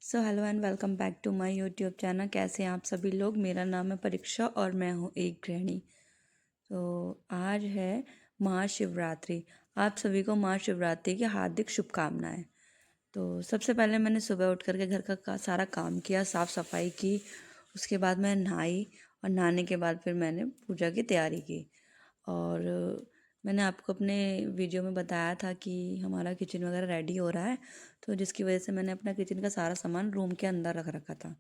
So hello and welcome back to my YouTube channel. कैसे हैं आप सभी लोग। मेरा नाम है परीक्षा और मैं हूँ एक गृहिणी। तो आज है महाशिवरात्रि। आप सभी को महाशिवरात्रि की हार्दिक शुभकामनाएं। तो सबसे पहले मैंने सुबह उठ करके घर का सारा काम किया, साफ़ सफाई की। उसके बाद मैं नहाई और नहाने के बाद फिर मैंने पूजा की तैयारी की। और मैंने आपको अपने वीडियो में बताया था कि हमारा किचन वगैरह रेडी हो रहा है, तो जिसकी वजह से मैंने अपना किचन का सारा सामान रूम के अंदर रख रखा था।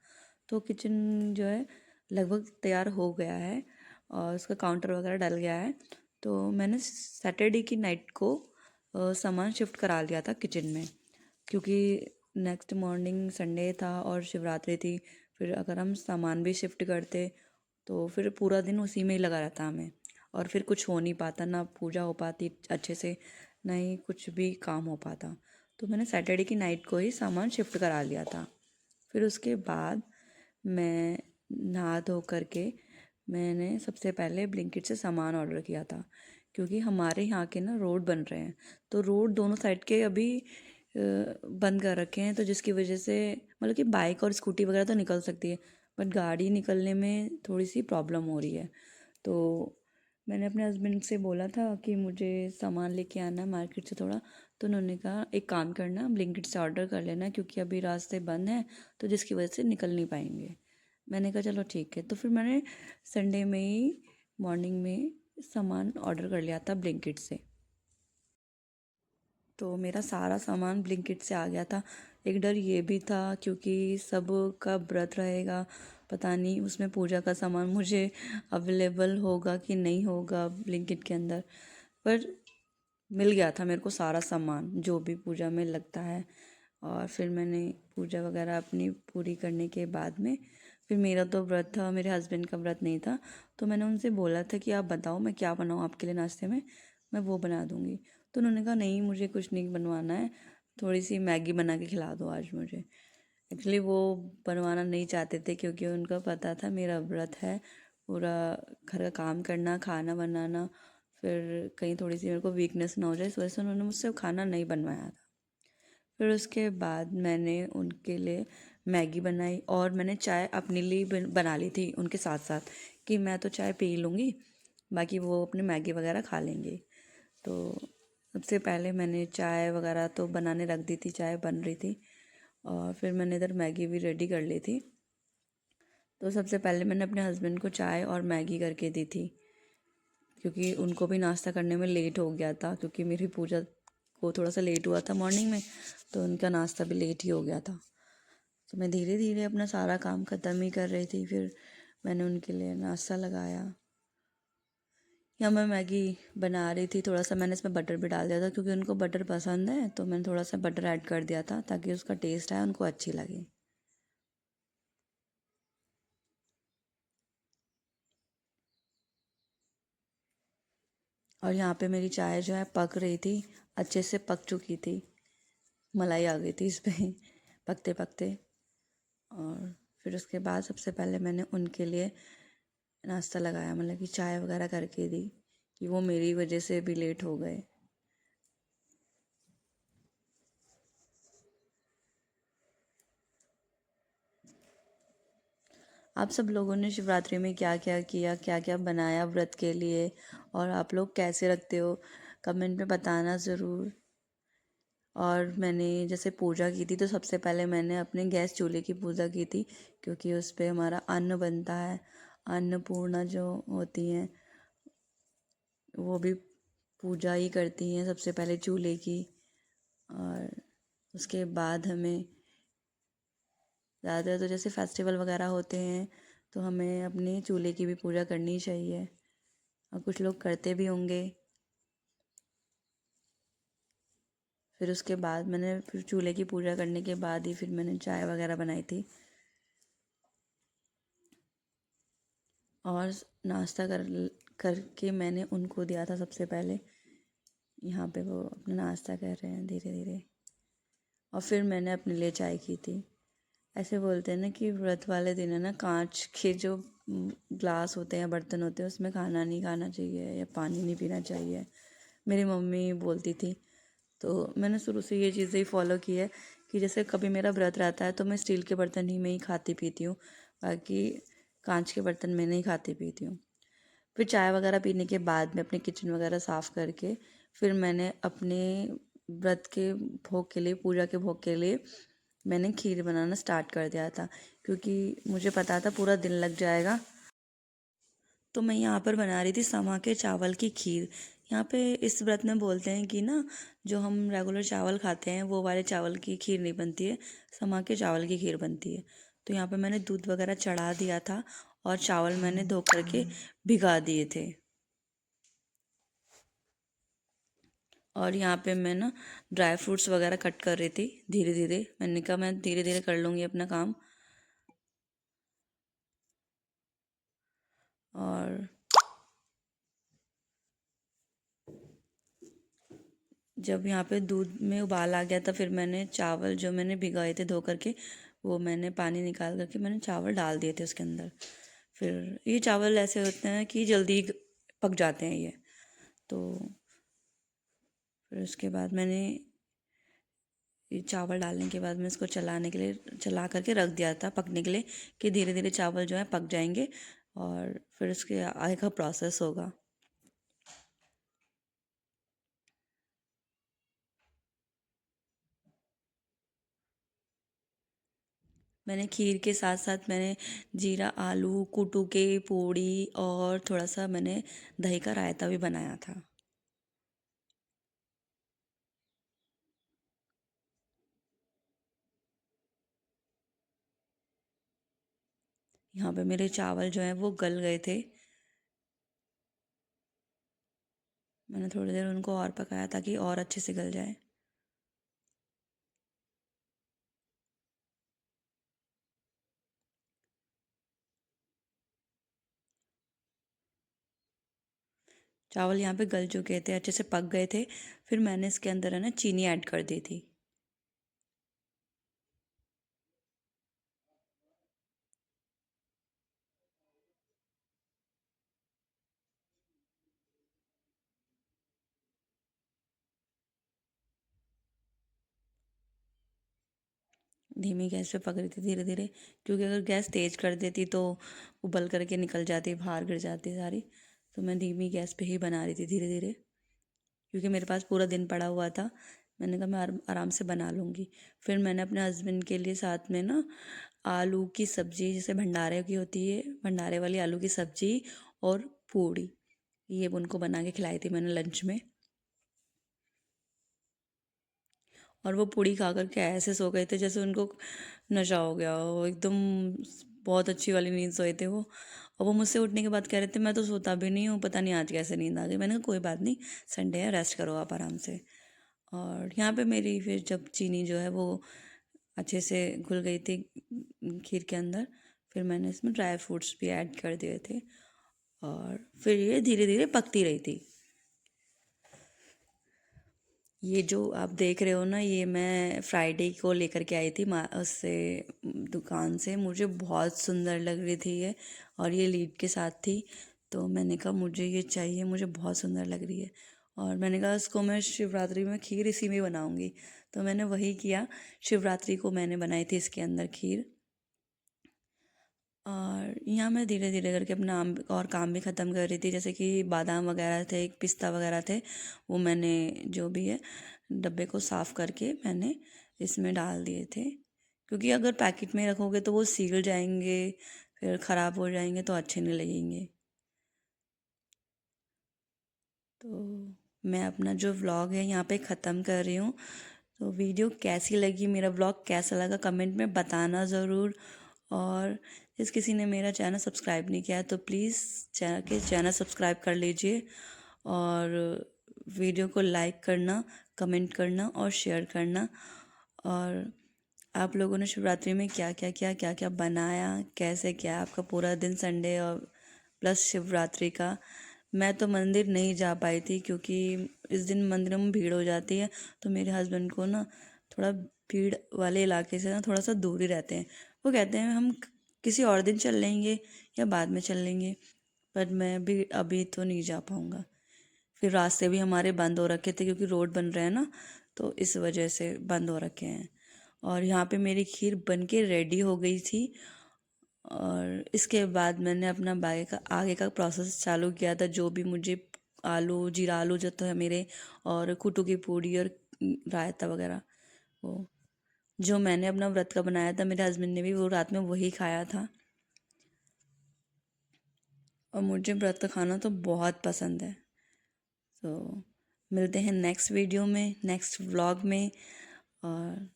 तो किचन जो है लगभग तैयार हो गया है और उसका काउंटर वगैरह डल गया है। तो मैंने सैटरडे की नाइट को सामान शिफ्ट करा लिया था किचन में, क्योंकि नेक्स्ट मॉर्निंग संडे था और शिवरात्रि थी। फिर अगर हम सामान भी शिफ्ट करते तो फिर पूरा दिन उसी में ही लगा रहता हमें, और फिर कुछ हो नहीं पाता, ना पूजा हो पाती अच्छे से, ना ही कुछ भी काम हो पाता। तो मैंने सैटरडे की नाइट को ही सामान शिफ्ट करा लिया था। फिर उसके बाद मैं नहा धो करके मैंने सबसे पहले ब्लिंकिट से सामान ऑर्डर किया था, क्योंकि हमारे यहाँ के ना रोड बन रहे हैं। तो रोड दोनों साइड के अभी बंद कर रखे हैं, तो जिसकी वजह से मतलब कि बाइक और स्कूटी वगैरह तो निकल सकती है, बट गाड़ी निकलने में थोड़ी सी प्रॉब्लम हो रही है। तो मैंने अपने हस्बैंड से बोला था कि मुझे सामान लेके आना है मार्केट से थोड़ा। तो उन्होंने कहा एक काम करना, ब्लिंकिट से ऑर्डर कर लेना, क्योंकि अभी रास्ते बंद हैं तो जिसकी वजह से निकल नहीं पाएंगे। मैंने कहा चलो ठीक है। तो फिर मैंने संडे में ही मॉर्निंग में सामान ऑर्डर कर लिया था ब्लिंकिट से। तो मेरा सारा सामान ब्लिंकिट से आ गया था। एक डर ये भी था क्योंकि सब का व्रत रहेगा, पता नहीं उसमें पूजा का सामान मुझे अवेलेबल होगा कि नहीं होगा ब्लिंकिट के अंदर। पर मिल गया था मेरे को सारा सामान जो भी पूजा में लगता है। और फिर मैंने पूजा वगैरह अपनी पूरी करने के बाद में, फिर मेरा तो व्रत था, मेरे हस्बैंड का व्रत नहीं था। तो मैंने उनसे बोला था कि आप बताओ मैं क्या बनाऊँ आपके लिए नाश्ते में, मैं वो बना दूँगी। तो उन्होंने कहा नहीं मुझे कुछ नहीं बनवाना है, थोड़ी सी मैगी बना के खिला दो आज मुझे। एक्चुअली वो बनवाना नहीं चाहते थे, क्योंकि उनका पता था मेरा व्रत है, पूरा घर का काम करना, खाना बनाना, फिर कहीं थोड़ी सी मेरे को वीकनेस ना हो जाए, इस वजह से उन्होंने मुझसे खाना नहीं बनवाया था। फिर उसके बाद मैंने उनके लिए मैगी बनाई, और मैंने चाय अपने लिए बना ली थी उनके साथ साथ, कि मैं तो चाय पी लूँगी, बाकी वो अपने मैगी वगैरह खा लेंगे। तो सबसे पहले मैंने चाय वगैरह तो बनाने रख दी थी, चाय बन रही थी, और फिर मैंने इधर मैगी भी रेडी कर ली थी। तो सबसे पहले मैंने अपने हस्बैंड को चाय और मैगी करके दी थी, क्योंकि उनको भी नाश्ता करने में लेट हो गया था, क्योंकि मेरी पूजा को थोड़ा सा लेट हुआ था मॉर्निंग में, तो उनका नाश्ता भी लेट ही हो गया था। तो मैं धीरे धीरे अपना सारा काम ख़त्म ही कर रही थी। फिर मैंने उनके लिए नाश्ता लगाया, या मैं मैगी बना रही थी। थोड़ा सा मैंने इसमें बटर भी डाल दिया था, क्योंकि उनको बटर पसंद है, तो मैंने थोड़ा सा बटर ऐड कर दिया था ताकि उसका टेस्ट आए, उनको अच्छी लगे। और यहाँ पे मेरी चाय जो है पक रही थी, अच्छे से पक चुकी थी, मलाई आ गई थी इस पर पकते पकते। और फिर उसके बाद सबसे पहले मैंने उनके लिए नाश्ता लगाया, मतलब कि चाय वगैरह करके दी, कि वो मेरी वजह से भी लेट हो गए। आप सब लोगों ने शिवरात्रि में क्या क्या किया, क्या क्या बनाया व्रत के लिए, और आप लोग कैसे रखते हो, कमेंट में बताना ज़रूर। और मैंने जैसे पूजा की थी, तो सबसे पहले मैंने अपने गैस चूल्हे की पूजा की थी, क्योंकि उस पर हमारा अन्न बनता है। अन्नपूर्णा जो होती हैं वो भी पूजा ही करती हैं सबसे पहले चूल्हे की। और उसके बाद हमें ज़्यादातर तो जैसे फेस्टिवल वगैरह होते हैं तो हमें अपने चूल्हे की भी पूजा करनी चाहिए, और कुछ लोग करते भी होंगे। फिर उसके बाद मैंने फिर चूल्हे की पूजा करने के बाद ही फिर मैंने चाय वगैरह बनाई थी, और नाश्ता करके मैंने उनको दिया था सबसे पहले। यहाँ पे वो अपना नाश्ता कर रहे हैं धीरे धीरे, और फिर मैंने अपने लिए चाय की थी। ऐसे बोलते हैं ना कि व्रत वाले दिन है ना, कांच के जो ग्लास होते हैं, बर्तन होते हैं, उसमें खाना नहीं खाना चाहिए या पानी नहीं पीना चाहिए, मेरी मम्मी बोलती थी। तो मैंने शुरू से ये चीज़ें ही फॉलो की है, कि कि जैसे कभी मेरा व्रत रहता है तो मैं स्टील के बर्तन ही में ही खाती पीती हूँ, बाकी कांच के बर्तन में नहीं खाती पीती हूँ। फिर चाय वगैरह पीने के बाद में अपने किचन वगैरह साफ़ करके फिर मैंने अपने व्रत के भोग के लिए, पूजा के भोग के लिए मैंने खीर बनाना स्टार्ट कर दिया था, क्योंकि मुझे पता था पूरा दिन लग जाएगा। तो मैं यहाँ पर बना रही थी समा के चावल की खीर। यहाँ पे इस व्रत में बोलते हैं कि ना, जो हम रेगुलर चावल खाते हैं वो वाले चावल की खीर नहीं बनती है, समा के चावल की खीर बनती है। तो यहाँ पे मैंने दूध वगैरह चढ़ा दिया था और चावल मैंने धो करके भिगा दिए थे। और यहाँ पे मैं ना ड्राई फ्रूट्स वगैरह कट कर रही थी धीरे धीरे। मैंने कहा मैं धीरे धीरे कर लूँगी अपना काम। और जब यहाँ पे दूध में उबाल आ गया था, फिर मैंने चावल जो मैंने भिगाए थे धो करके, वो मैंने पानी निकाल करके मैंने चावल डाल दिए थे उसके अंदर। फिर ये चावल ऐसे होते हैं कि जल्दी पक जाते हैं ये। तो फिर उसके बाद मैंने ये चावल डालने के बाद में इसको चलाने के लिए चला करके रख दिया था पकने के लिए, कि धीरे धीरे चावल जो है पक जाएंगे और फिर उसके आगे का प्रोसेस होगा। मैंने खीर के साथ साथ मैंने जीरा आलू कुटू के पूड़ी और थोड़ा सा मैंने दही का रायता भी बनाया था। यहाँ पे मेरे चावल जो हैं वो गल गए थे। मैंने थोड़ी देर उनको और पकाया ताकि और अच्छे से गल जाए। चावल यहाँ पे गल चुके थे, अच्छे से पक गए थे। फिर मैंने इसके अंदर है ना चीनी ऐड कर दी थी। धीमी गैस पे पक रही थी धीरे धीरे, क्योंकि अगर गैस तेज़ कर देती तो उबल करके निकल जाती, बाहर गिर जाती सारी। तो मैं धीमी गैस पे ही बना रही थी धीरे धीरे, क्योंकि मेरे पास पूरा दिन पड़ा हुआ था। मैंने कहा मैं आराम से बना लूँगी। फिर मैंने अपने हस्बैंड के लिए साथ में ना आलू की सब्ज़ी, जैसे भंडारे की होती है, भंडारे वाली आलू की सब्ज़ी और पूड़ी, ये उनको बना के खिलाई थी मैंने लंच में। और वो पूड़ी खा कर के ऐसे सो गए थे जैसे उनको नशा हो गया हो एकदम। बहुत अच्छी वाली नींद सोए थे वो। और वो मुझसे उठने के बाद कह रहे थे मैं तो सोता भी नहीं हूँ, पता नहीं आज कैसे नींद आ गई। मैंने कहा कोई बात नहीं, संडे है, रेस्ट करो आप आराम से। और यहाँ पे मेरी फिर जब चीनी जो है वो अच्छे से घुल गई थी खीर के अंदर, फिर मैंने इसमें ड्राई फ्रूट्स भी ऐड कर दिए थे और फिर ये धीरे धीरे पकती रही थी। ये जो आप देख रहे हो ना, ये मैं फ्राइडे को लेकर के आई थी उससे, दुकान से। मुझे बहुत सुंदर लग रही थी ये, और ये लीड के साथ थी। तो मैंने कहा मुझे ये चाहिए, मुझे बहुत सुंदर लग रही है। और मैंने कहा इसको मैं शिवरात्रि में खीर इसी में बनाऊंगी। तो मैंने वही किया, शिवरात्रि को मैंने बनाई थी इसके अंदर खीर। और यहाँ मैं धीरे धीरे करके अपना और काम भी ख़त्म कर रही थी, जैसे कि बादाम वगैरह थे, पिस्ता वगैरह थे, वो मैंने जो भी है डब्बे को साफ़ करके मैंने इसमें डाल दिए थे। क्योंकि अगर पैकेट में रखोगे तो वो सील जाएंगे, फिर ख़राब हो जाएंगे तो अच्छे नहीं लगेंगे। तो मैं अपना जो व्लॉग है यहाँ पे ख़त्म कर रही हूँ। तो वीडियो कैसी लगी, मेरा व्लॉग कैसा लगा, कमेंट में बताना ज़रूर। और जिस किसी ने मेरा चैनल सब्सक्राइब नहीं किया है तो प्लीज़ चैनल सब्सक्राइब कर लीजिए। और वीडियो को लाइक करना, कमेंट करना और शेयर करना। और आप लोगों ने शिवरात्रि में क्या क्या किया, क्या क्या बनाया, कैसे क्या आपका पूरा दिन, संडे और प्लस शिवरात्रि का। मैं तो मंदिर नहीं जा पाई थी क्योंकि इस दिन मंदिरों में भीड़ हो जाती है। तो मेरे हस्बैंड को ना थोड़ा भीड़ वाले इलाके से ना थोड़ा सा दूर ही रहते हैं। वो कहते हैं हम किसी और दिन चल लेंगे या बाद में चल लेंगे, पर मैं भी अभी तो नहीं जा पाऊँगा। फिर रास्ते भी हमारे बंद हो रखे थे क्योंकि रोड बन रहे हैं ना, तो इस वजह से बंद हो रखे हैं। और यहाँ पे मेरी खीर बन के रेडी हो गई थी। और इसके बाद मैंने अपना आगे का प्रोसेस चालू किया था। जो भी मुझे आलू, जीरा आलू जो तो है मेरे, और कुटू की पूड़ी और रायता वगैरह, वो जो मैंने अपना व्रत का बनाया था, मेरे हस्बैंड ने भी वो रात में वही खाया था। और मुझे व्रत का खाना तो बहुत पसंद है। तो मिलते हैं नेक्स्ट वीडियो में, नेक्स्ट व्लॉग में। और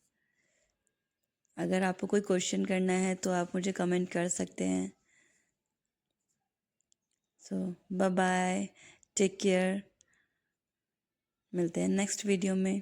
अगर आपको कोई क्वेश्चन करना है तो आप मुझे कमेंट कर सकते हैं। सो बाय बाय, टेक केयर, मिलते हैं नेक्स्ट वीडियो में।